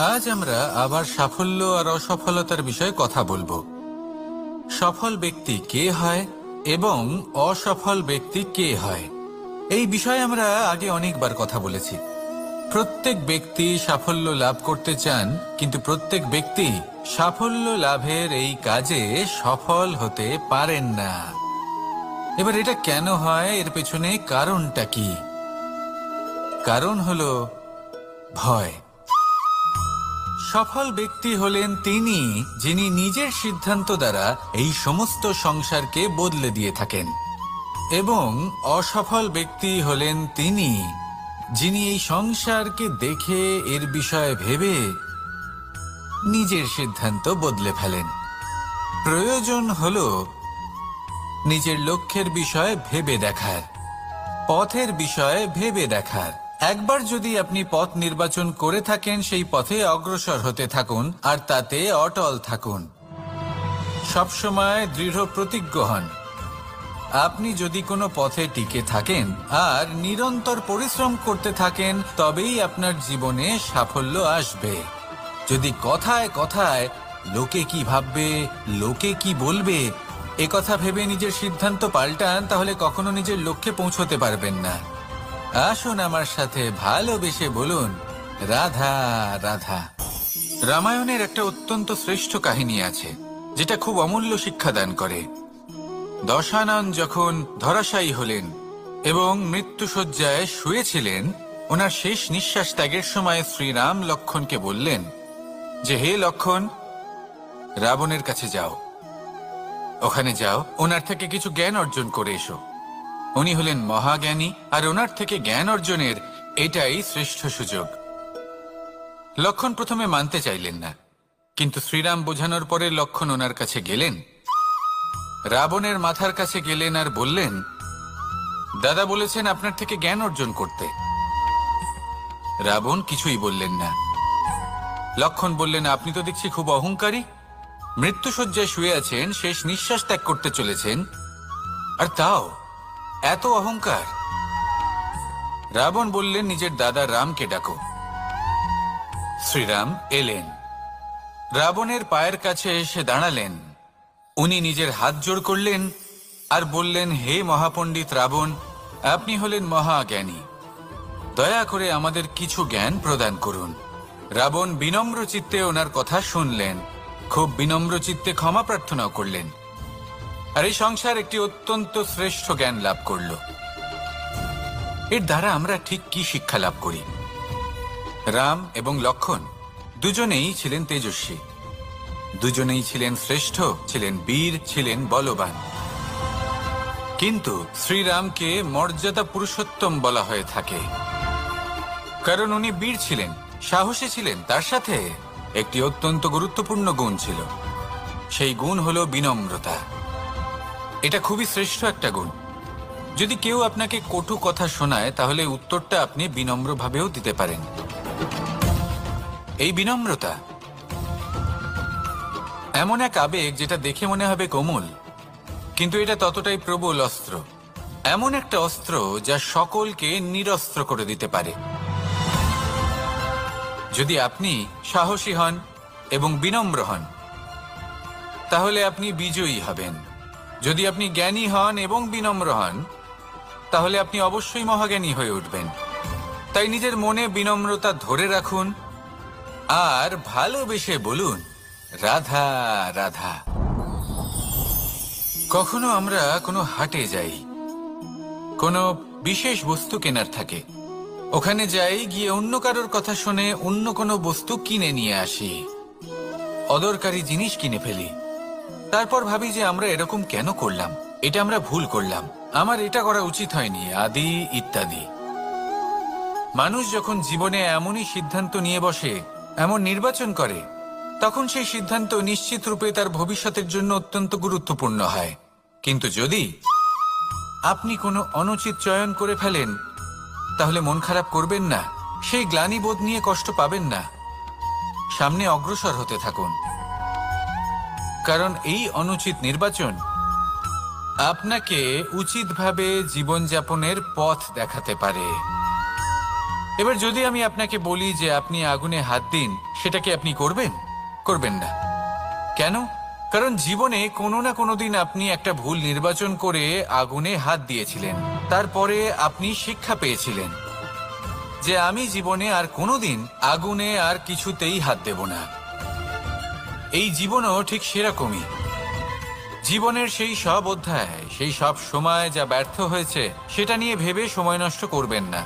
আজ আমরা আবার সাফল্য আর অসফলতার বিষয়ে কথা বলবো। সফল ব্যক্তি কে হয় এবং অসফল ব্যক্তি কে হয়, এই বিষয়ে আমরা আগে অনেকবার কথা বলেছি। প্রত্যেক ব্যক্তি সাফল্য লাভ করতে চান, কিন্তু প্রত্যেক ব্যক্তি সাফল্য লাভের এই কাজে সফল হতে পারেন না। এবার এটা কেন হয়, এর পেছনে কারণটা কি? কারণ হলো ভয়। সফল ব্যক্তি হলেন তিনি যিনি নিজের সিদ্ধান্ত দ্বারা এই সমস্ত সংসারকে বদলে দিয়ে থাকেন, এবং অসফল ব্যক্তি হলেন তিনি যিনি এই সংসারকে দেখে এর বিষয়ে ভেবে নিজের সিদ্ধান্ত বদলে ফেলেন। প্রয়োজন হলো নিজের লক্ষ্যের বিষয়ে ভেবে দেখার, পথের বিষয়ে ভেবে দেখার। একবার যদি আপনি পথ নির্বাচন করে থাকেন, সেই পথে অগ্রসর হতে থাকুন আর তাতে অটল থাকুন। সবসময় দৃঢ় প্রতিজ্ঞ হন। আপনি যদি কোনো পথে টিকে থাকেন আর নিরন্তর পরিশ্রম করতে থাকেন, তবেই আপনার জীবনে সাফল্য আসবে। যদি কথায় কথায় লোকে কি ভাববে, লোকে কি বলবে, একথা ভেবে নিজের সিদ্ধান্ত পাল্টান, তাহলে কখনো নিজের লক্ষ্যে পৌঁছতে পারবেন না। আসুন আমার সাথে ভালোবেসে বলুন, রাধা রাধা। রামায়ণের একটা অত্যন্ত শ্রেষ্ঠ কাহিনী আছে, যেটা খুব অমূল্য শিক্ষাদান করে। দশানন যখন ধরাশায়ী হলেন এবং মৃত্যুশয্যায় শুয়েছিলেন, ওনার শেষ নিঃশ্বাস ত্যাগের সময় শ্রীরাম লক্ষ্মণকে বললেন যে, হে লক্ষ্মণ, রাবণের কাছে যাও, ওখানে যাও, ওনার থেকে কিছু জ্ঞান অর্জন করে এসো। উনি হলেন মহাজ্ঞানী, আর ওনার থেকে জ্ঞান অর্জনের এটাই শ্রেষ্ঠ সুযোগ। লক্ষ্মণ প্রথমে মানতে চাইলেন না, কিন্তু শ্রীরাম বোঝানোর পরে লক্ষ্মণ ওনার কাছে গেলেন, রাবণের মাথার কাছে গেলেন আর বললেন, দাদা বলেছেন আপনার থেকে জ্ঞান অর্জন করতে। রাবণ কিছুই বললেন না। লক্ষ্মণ বললেন, আপনি তো দেখছি খুব অহংকারী, মৃত্যুশয্যায় শুয়ে আছেন, শেষ নিঃশ্বাস ত্যাগ করতে চলেছেন, আর তাও এত অহংকার। রাবণ বললেন, নিজের দাদা রামকে ডাকো। শ্রীরাম এলেন, রাবণের পায়ের কাছে এসে দাঁড়ালেন। উনি নিজের হাত জোড় করলেন আর বললেন, হে মহাপণ্ডিত রাবণ, আপনি হলেন মহাজ্ঞানী, দয়া করে আমাদের কিছু জ্ঞান প্রদান করুন। রাবণ বিনম্র চিত্তে ওনার কথা শুনলেন, খুব বিনম্র চিত্তে ক্ষমা প্রার্থনাও করলেন, আর এই সংসার একটি অত্যন্ত শ্রেষ্ঠ জ্ঞান লাভ করল। এর দ্বারা আমরা ঠিক কি শিক্ষা লাভ করি? রাম এবং লক্ষ্মণ দুজনেই ছিলেন তেজস্বী, দুজনেই ছিলেন শ্রেষ্ঠ, ছিলেন বীর, ছিলেন বলবান। কিন্তু শ্রীরামকে মর্যাদা পুরুষোত্তম বলা হয়ে থাকে, কারণ উনি বীর ছিলেন, সাহসী ছিলেন। তার সাথে একটি অত্যন্ত গুরুত্বপূর্ণ গুণ ছিল, সেই গুণ হলো বিনম্রতা। এটা খুবই শ্রেষ্ঠ একটা গুণ। যদি কেউ আপনাকে কটু কথা শোনায়, তাহলে উত্তরটা আপনি বিনম্রভাবেও দিতে পারেন। এই বিনম্রতা এমন এক আবেগ যেটা দেখে মনে হবে কোমল, কিন্তু এটা ততটাই প্রবল অস্ত্র। এমন একটা অস্ত্র যা সকলকে নিরস্ত্র করে দিতে পারে। যদি আপনি সাহসী হন এবং বিনম্র হন, তাহলে আপনি বিজয়ী হবেন। যদি আপনি জ্ঞানী হন এবং বিনম্র হন, তাহলে আপনি অবশ্যই মহাজ্ঞানী হয়ে উঠবেন। তাই নিজের মনে বিনম্রতা ধরে রাখুন আর ভালোবেসে বলুন, রাধা রাধা। কখনো আমরা কোনো হাটে যাই, কোনো বিশেষ বস্তু কেনার থাকে, ওখানে যাই, গিয়ে অন্য কারোর কথা শুনে অন্য কোনো বস্তু কিনে নিয়ে আসি, অদরকারি জিনিস কিনে ফেলি। তারপর ভাবি যে আমরা এরকম কেন করলাম, এটা আমরা ভুল করলাম, আমার এটা করা উচিত হয়নি, আদি ইত্যাদি। মানুষ যখন জীবনে এমনই সিদ্ধান্ত নিয়ে বসে, এমন নির্বাচন করে, তখন সেই সিদ্ধান্ত নিশ্চিত রূপে তার ভবিষ্যতের জন্য অত্যন্ত গুরুত্বপূর্ণ হয়। কিন্তু যদি আপনি কোনো অনুচিত চয়ন করে ফেলেন, তাহলে মন খারাপ করবেন না, সেই গ্লানিবোধ নিয়ে কষ্ট পাবেন না, সামনে অগ্রসর হতে থাকুন। কারণ এই অনুচিত নির্বাচন আপনাকে উচিতভাবে জীবনযাপনের পথ দেখাতে পারে। এবার যদি আমি আপনাকে বলি যে আপনি আগুনে হাত দিন, সেটা কি আপনি করবেন? করবেন না। কেন? কারণ জীবনে কোনো না কোনো দিন আপনি একটা ভুল নির্বাচন করে আগুনে হাত দিয়েছিলেন। তারপরে আপনি শিক্ষা পেয়েছিলেন যে আমি জীবনে আর কোনোদিন আগুনে আর কিছুতেই হাত দেব না। এই জীবনও ঠিক সেরকমই। জীবনের সেই সব অধ্যায়, সেই সব সময় যা ব্যর্থ হয়েছে, সেটা নিয়ে ভেবে সময় নষ্ট করবেন না।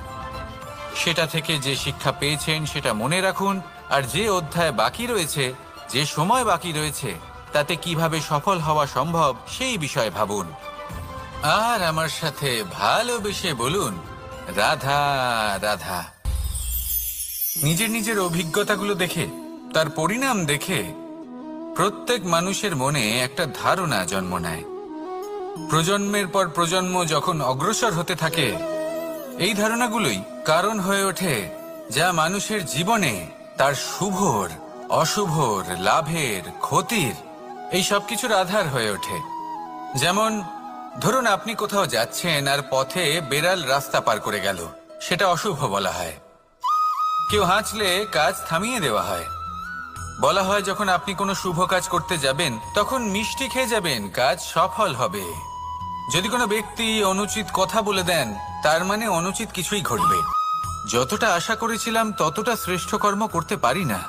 সেটা থেকে যে শিক্ষা পেয়েছেন সেটা মনে রাখুন, আর যে অধ্যায় বাকি রয়েছে, যে সময় বাকি রয়েছে, তাতে কিভাবে সফল হওয়া সম্ভব সেই বিষয়ে ভাবুন। আর আমার সাথে ভালোবেসে বলুন, রাধা রাধা। নিজের নিজের অভিজ্ঞতাগুলো দেখে, তার পরিণাম দেখে প্রত্যেক মানুষের মনে একটা ধারণা জন্ম নেয়। প্রজন্মের পর প্রজন্ম যখন অগ্রসর হতে থাকে, এই ধারণাগুলোই কারণ হয়ে ওঠে যা মানুষের জীবনে তার শুভর, অশুভর, লাভের, ক্ষতির এই সব কিছুর আধার হয়ে ওঠে। যেমন ধরুন আপনি কোথাও যাচ্ছেন আর পথে বেড়াল রাস্তা পার করে গেল, সেটা অশুভ বলা হয়। কেউ হাঁচলে কাজ থামিয়ে দেওয়া হয়। বলা হয় যখন আপনি কোনো শুভ কাজ করতে যাবেন তখন মিষ্টি খেয়ে যাবেন, কাজ সফল হবে। যদি কোনো ব্যক্তি অনুচিত কথা বলে দেন, তার মানে অনুচিত কিছুই ঘটবে। যতটা আশা করেছিলাম ততটা শ্রেষ্ঠ কর্ম করতে পারি না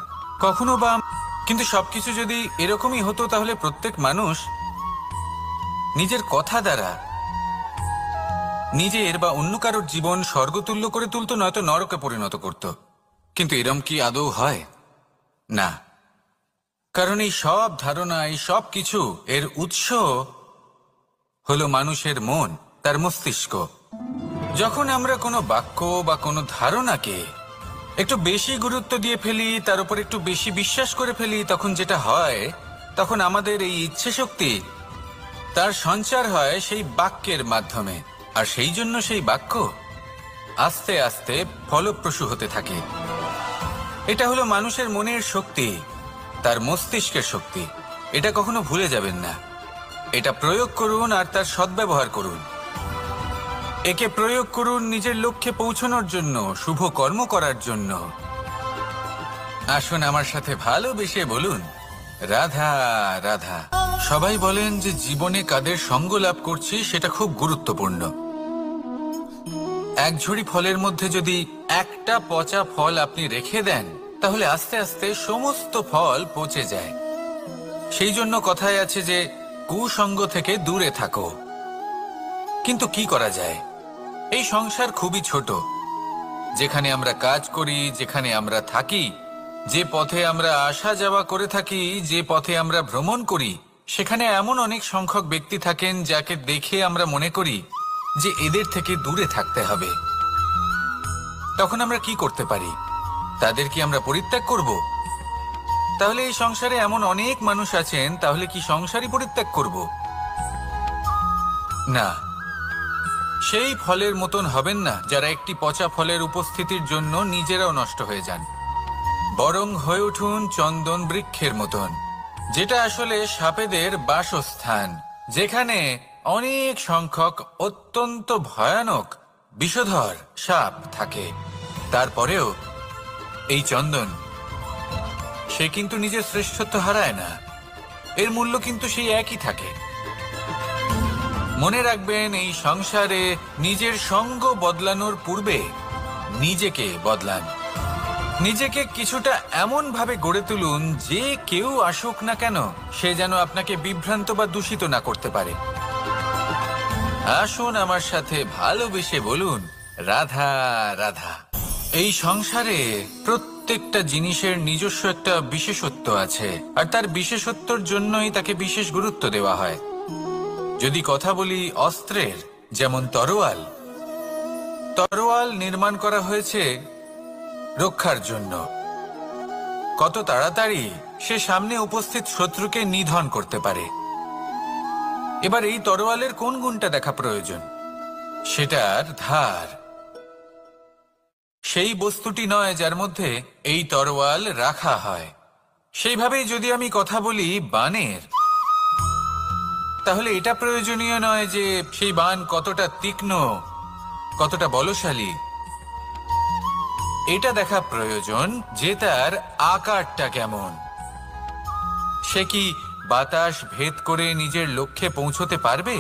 কখনো বা। কিন্তু সবকিছু যদি এরকমই হতো তাহলে প্রত্যেক মানুষ নিজের কথা দ্বারা নিজের বা অন্য কারোর জীবন স্বর্গতুল্য করে তুলতো, নয়তো নরকে পরিণত করত। কিন্তু এরম কি আদৌ হয়? না। কারণ এই সব ধারণা, এই সব কিছু এর উৎস হলো মানুষের মন, তার মস্তিষ্ক। যখন আমরা কোনো বাক্য বা কোনো ধারণাকে একটু বেশি গুরুত্ব দিয়ে ফেলি, তার উপর একটু বেশি বিশ্বাস করে ফেলি, তখন যেটা হয়, তখন আমাদের এই ইচ্ছে শক্তি তার সঞ্চার হয় সেই বাক্যের মাধ্যমে। আর সেই জন্য সেই বাক্য আস্তে আস্তে ফলপ্রসূ হতে থাকে। এটা হলো মানুষের মনের শক্তি, তার মস্তিষ্কের শক্তি। এটা কখনো ভুলে যাবেন না। এটা প্রয়োগ করুন আর তার সদ্ব্যবহার করুন। একে প্রয়োগ করুন নিজের লক্ষ্যে পৌঁছানোর জন্য, শুভ কর্ম করার জন্য। আসুন আমার সাথে ভালোবেসে বলুন, রাধা রাধা। সবাই বলেন যে জীবনে কাদের সঙ্গ লাভ করছি সেটা খুব গুরুত্বপূর্ণ। এক ঝুড়ি ফলের মধ্যে যদি একটা পচা ফল আপনি রেখে দেন, তাহলে আস্তে আস্তে সমস্ত ফল পচে যায়। সেই জন্য কথায় আছে যে কুসঙ্গ থেকে দূরে থাকো। কিন্তু কি করা যায়? এই সংসার খুবই ছোট। যেখানে আমরা কাজ করি, যেখানে আমরা থাকি, যে পথে আমরা আসা যাওয়া করে থাকি, যে পথে আমরা ভ্রমণ করি, সেখানে এমন অনেক সংখ্যক ব্যক্তি থাকেন যাকে দেখে আমরা মনে করি যে এদের থেকে দূরে থাকতে হবে। তখন আমরা কি করতে পারি? তাদের কি আমরা পরিত্যাগ করব? তাহলে এই সংসারে এমন অনেক মানুষ আছেন, তাহলে কি সংসারই পরিত্যাগ করব? না। সেই ফলের মতন হবেন না যারা একটি পচা ফলের উপস্থিতির জন্য নিজেরাও নষ্ট হয়ে যান। বরং হয়ে উঠুন চন্দন বৃক্ষের মতন, যেটা আসলে সাপেদের বাসস্থান, যেখানে অনেক সংখ্যক অত্যন্ত ভয়ানক বিষধর সাপ থাকে। তারপরেও এই চন্দন, সে কিন্তু নিজের শ্রেষ্ঠত্ব হারায় না। এর মূল্য কিন্তু সেই একই থাকে। মনে রাখবেন, এই সংসারে নিজের সঙ্গ বদলানোর পূর্বে নিজেকে বদলান। নিজেকে কিছুটা এমন ভাবে গড়ে তুলুন যে কেউ আসুক না কেন সে যেন আপনাকে বিভ্রান্ত বা দূষিত না করতে পারে। আসুন আমার সাথে ভালোবেসে বলুন, রাধা রাধা। এই সংসারে প্রত্যেকটা জিনিসের নিজস্ব একটা বিশেষত্ব আছে, আর তার বিশেষত্বর জন্যই তাকে বিশেষ গুরুত্ব দেওয়া হয়। যদি কথা বলি অস্ত্রের, যেমন তরোয়াল। তরোয়াল নির্মাণ করা হয়েছে রক্ষার জন্য। কত তাড়াতাড়ি সে সামনে উপস্থিত শত্রুকে নিধন করতে পারে। এবার এই তরোয়ালের কোন গুণটা দেখা প্রয়োজন? সেটার ধার। সেই বস্তুটি নয় যার মধ্যে এই তরোয়াল রাখা হয়। সেইভাবেই যদি আমি কথা বলি বানের, তাহলে এটা প্রয়োজনীয় নয় যে সেই বান কতটা তীক্ষ্ণ, কতটা বলশালী। এটা দেখা প্রয়োজন যে তার আকারটা কেমন। সে কি বাতাস ভেদ করে নিজের লক্ষ্যে পৌঁছতে পারবে?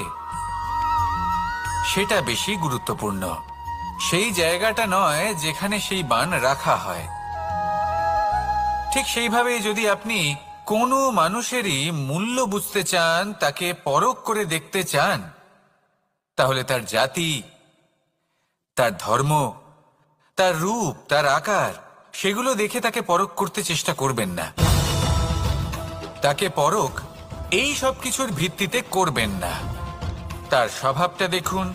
সেটা বেশি গুরুত্বপূর্ণ। সেই জায়গাটা নয় যেখানে সেই বাণ রাখা হয়। ঠিক সেইভাবে যদি আপনি কোনো মানুষেরই মূল্য বুঝতে চান, তাকে পরখ করে দেখতে চান, তাহলে তার জাতি, তার ধর্ম, তার রূপ, তার আকার, সেগুলো দেখে তাকে পরখ করতে চেষ্টা করবেন না। তাকে পরখ এই সব কিছুর ভিত্তিতে করবেন না। তার স্বভাবটা দেখুন,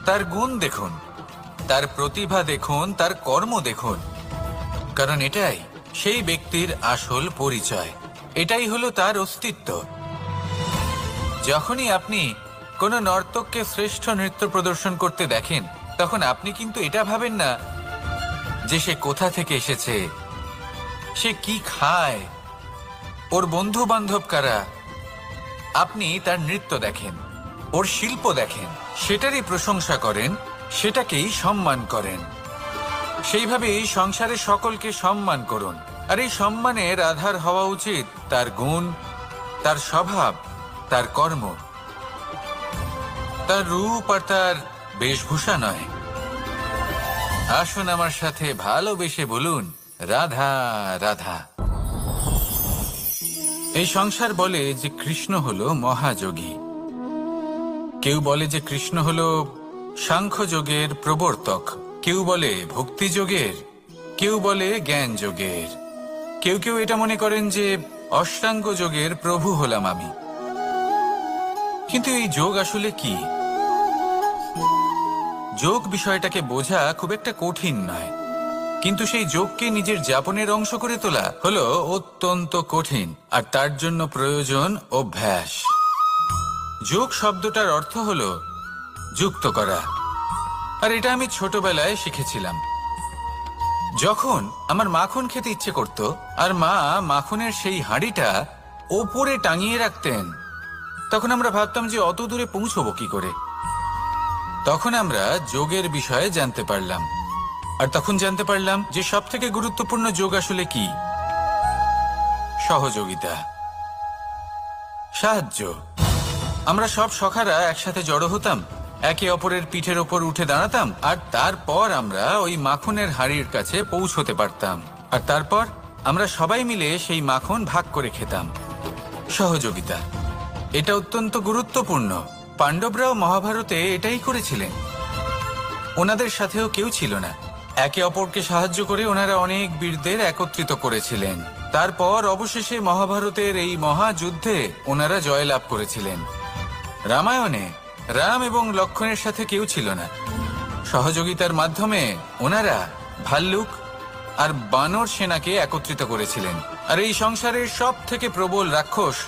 তার গুণ দেখুন, তার প্রতিভা দেখুন, তার কর্ম দেখুন, কারণ এটাই সেই ব্যক্তির আসল পরিচয়। এটাই হলো তার অস্তিত্ব। যখনই আপনি কোনো নর্তককে শ্রেষ্ঠ নৃত্য প্রদর্শন করতে দেখেন, তখন আপনি কিন্তু এটা ভাবেন না যে সে কোথা থেকে এসেছে, সে কি খায়, ওর বন্ধু বান্ধব কারা। আপনি তার নৃত্য দেখেন, ওর শিল্প দেখেন, সেটারই প্রশংসা করেন, সেটাকেই সম্মান করেন। সেইভাবে এই সংসারে সকলকে সম্মান করুন। আর এই সম্মানের আধার হওয়া উচিত তার গুণ, তার স্বভাব, তার কর্ম, তার রূপ আর তার বেশভূষা নয়। আসুন আমার সাথে ভালোবেসে বলুন, রাধা রাধা। এই সংসার বলে যে কৃষ্ণ হলো মহাযোগী। কেউ বলে যে কৃষ্ণ হলো সাংখ্যযোগের প্রবর্তক, কেউ বলে ভক্তিযোগের, কেউ বলে জ্ঞান যোগের, কেউ কেউ এটা মনে করেন যে অষ্টাঙ্গ যোগের প্রভু হলাম আমি। কিন্তু এই যোগ আসলে কি? যোগ বিষয়টাকে বোঝা খুব একটা কঠিন নয়, কিন্তু সেই যোগকে নিজের যাপনের অংশ করে তোলা হলো অত্যন্ত কঠিন, আর তার জন্য প্রয়োজন অভ্যাস। যোগ শব্দটার অর্থ হলো যুক্ত করা, আর এটা আমি ছোটবেলায় শিখেছিলাম। যখন আমার মাখন খেতে ইচ্ছে করত আর মা মাখনের সেই হাঁড়িটা ওপরে টাঙিয়ে রাখতেন, তখন আমরা ভাবতাম যে অত দূরে পৌঁছবো কি করে। তখন আমরা যোগের বিষয়ে জানতে পারলাম, আর তখন জানতে পারলাম যে সব থেকে গুরুত্বপূর্ণ যোগ আসলে কি? সহযোগিতা, সাহায্য। আমরা সব সখারা একসাথে জড়ো হতাম, একে অপরের পিঠের ওপর উঠে দাঁড়াতাম, আর তারপর আমরা ওই মাখনের হাঁড়ির কাছে পৌঁছতে পারতাম, আর তারপর আমরা সবাই মিলে সেই মাখন ভাগ করে খেতাম। সহযোগিতা, এটা অত্যন্ত গুরুত্বপূর্ণ। পাণ্ডবরাও মহাভারতে এটাই করেছিলেন। ওনাদের সাথেও কেউ ছিল না। একে অপরকে সাহায্য করে ওনারা অনেক বীরদের একত্রিত করেছিলেন। তারপর অবশেষে মহাভারতের এই মহাযুদ্ধে ওনারা জয়লাভ করেছিলেন। রামায়ণে রাম এবং লক্ষ্মণের সাথে কেউ ছিল না। সহযোগিতার মাধ্যমে ওনারা ভাল্লুক আর বানর সেনাকে একত্রিত করেছিলেন, আর এই সংসারের সব থেকে প্রবল রাক্ষস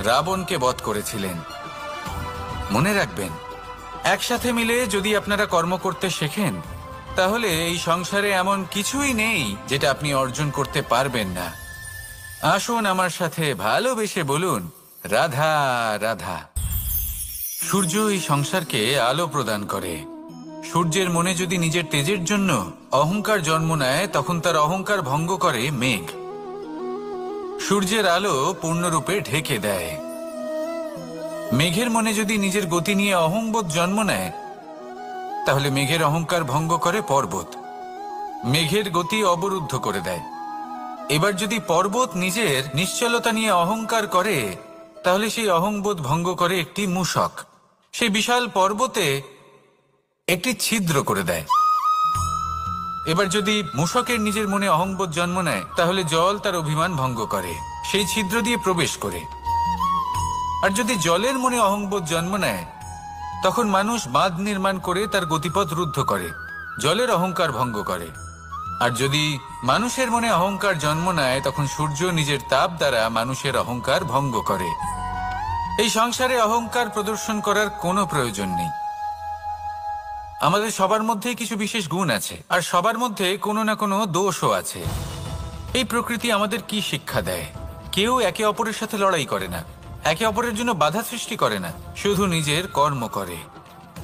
রাবণকে বধ করেছিলেন। মনে রাখবেন, একসাথে মিলে যদি আপনারা কর্ম করতে শেখেন, তাহলে এই সংসারে এমন কিছুই নেই যেটা আপনি অর্জন করতে পারবেন না। আসুন আমার সাথে ভালোবেসে বলুন, রাধা রাধা। সূর্য এই সংসারকে আলো প্রদান করে। সূর্যের মনে যদি নিজের তেজের জন্য অহংকার জন্ম নেয়, তখন তার অহংকার ভঙ্গ করে মেঘ। সূর্যের আলো পূর্ণরূপে ঢেকে দেয়। মেঘের মনে যদি নিজের গতি নিয়ে অহংবোধ জন্ম নেয়, তাহলে মেঘের অহংকার ভঙ্গ করে পর্বত। মেঘের গতি অবরুদ্ধ করে দেয়। এবার যদি পর্বত নিজের নিশ্চলতা নিয়ে অহংকার করে, তাহলে সেই অহংবোধ ভঙ্গ করে একটি মূষক। সেই বিশাল পর্বতে একটি ছিদ্র করে দেয়। এবার যদি মূষকের নিজের মনে অহংবোধ জন্ম নেয়, তাহলে জল তার অভিমান ভঙ্গ করে, সেই ছিদ্র দিয়ে প্রবেশ করে। আর যদি জলের মনে অহংবোধ জন্ম নেয়, তখন মানুষ বাঁধ নির্মাণ করে তার গতিপথ রুদ্ধ করে, জলের অহংকার ভঙ্গ করে। আর যদি মানুষের মনে অহংকার জন্ম নেয়, তখন সূর্য নিজের তাপ দ্বারা মানুষের অহংকার ভঙ্গ করে। এই সংসারে অহংকার প্রদর্শন করার কোনো প্রয়োজন নেই। আমাদের সবার মধ্যেই কিছু বিশেষ গুণ আছে, আর সবার মধ্যে কোনো না কোনো দোষও আছে। এই প্রকৃতি আমাদের কি শিক্ষা দেয়? কেউ একে অপরের সাথে লড়াই করে না, একে অপরের জন্য বাধা সৃষ্টি করে না, শুধু নিজের কর্ম করে।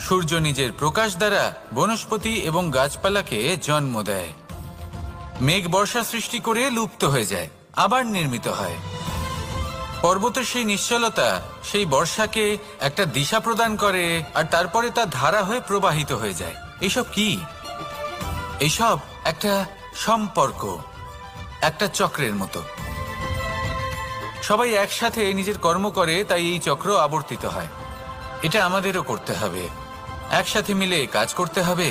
সূর্য নিজের প্রকাশ দ্বারা বনস্পতি এবং গাছপালাকে জন্ম দেয়। মেঘ বর্ষা সৃষ্টি করে লুপ্ত হয়ে যায়, আবার নির্মিত হয়। পর্বতের সেই নিশ্চলতা সেই বর্ষাকে একটা দিশা প্রদান করে, আর তারপরে তা ধারা হয়ে প্রবাহিত হয়ে যায়। এইসব কি? এইসব একটা সম্পর্ক, একটা চক্রের মতো। সবাই একসাথে নিজের কর্ম করে, তাই এই চক্র আবর্তিত হয়। এটা আমাদেরও করতে হবে, একসাথে মিলে কাজ করতে হবে।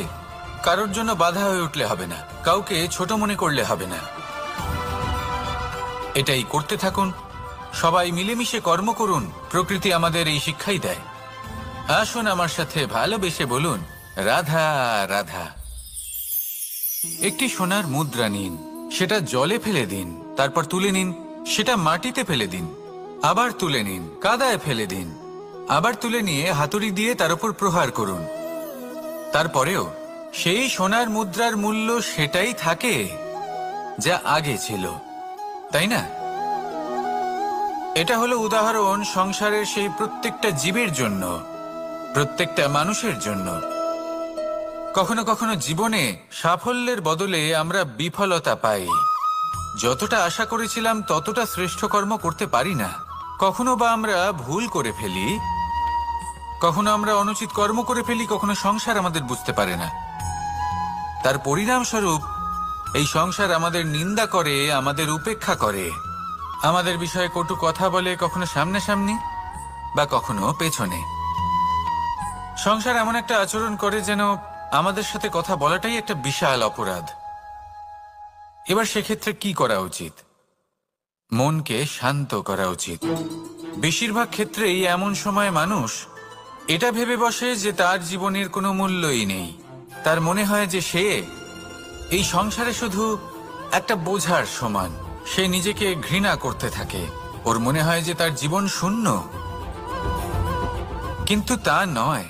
কারোর জন্য বাধা হয়ে উঠলে হবে না, কাউকে ছোট মনে করলে হবে না। এটাই করতে থাকুন, সবাই মিলেমিশে কর্ম করুন। প্রকৃতি আমাদের এই শিক্ষাই দেয়। আসুন আমার সাথে ভালোবেসে বলুন, রাধা রাধা। একটি সোনার মুদ্রা নিন, সেটা জলে ফেলে দিন, তারপর তুলে নিন, সেটা মাটিতে ফেলে দিন, আবার তুলে নিন, কাদায় ফেলে দিন, আবার তুলে নিয়ে হাতুড়ি দিয়ে তার উপর প্রহার করুন। তারপরেও সেই সোনার মুদ্রার মূল্য সেটাই থাকে যা আগে ছিল, তাই না? এটা হলো উদাহরণ সংসারের সেই প্রত্যেকটা জীবের জন্য, প্রত্যেকটা মানুষের জন্য। কখনো কখনো জীবনে সাফল্যের বদলে আমরা বিফলতা পাই। যতটা আশা করেছিলাম ততটা শ্রেষ্ঠ কর্ম করতে পারি না। কখনো বা আমরা ভুল করে ফেলি, কখনো আমরা অনুচিত কর্ম করে ফেলি, কখনো সংসার আমাদের বুঝতে পারে না। তার পরিণামস্বরূপ এই সংসার আমাদের নিন্দা করে, আমাদের উপেক্ষা করে, আমাদের বিষয়ে কটু কথা বলে, কখনো সামনাসামনি বা কখনো পেছনে। সংসার এমন একটা আচরণ করে যেন আমাদের সাথে কথা বলাটাই একটা বিশাল অপরাধ। এবার সেক্ষেত্রে কি করা উচিত? মনকে শান্ত করা উচিত। বেশিরভাগ ক্ষেত্রেই এমন সময় মানুষ এটা ভেবে বসে যে তার জীবনের কোনো মূল্যই নেই। তার মনে হয় যে সে এই সংসারে শুধু একটা বোঝার সমান। সে নিজেকে ঘৃণা করতে থাকে, ওর মনে হয় যে তার জীবন শূন্য। কিন্তু তা নয়।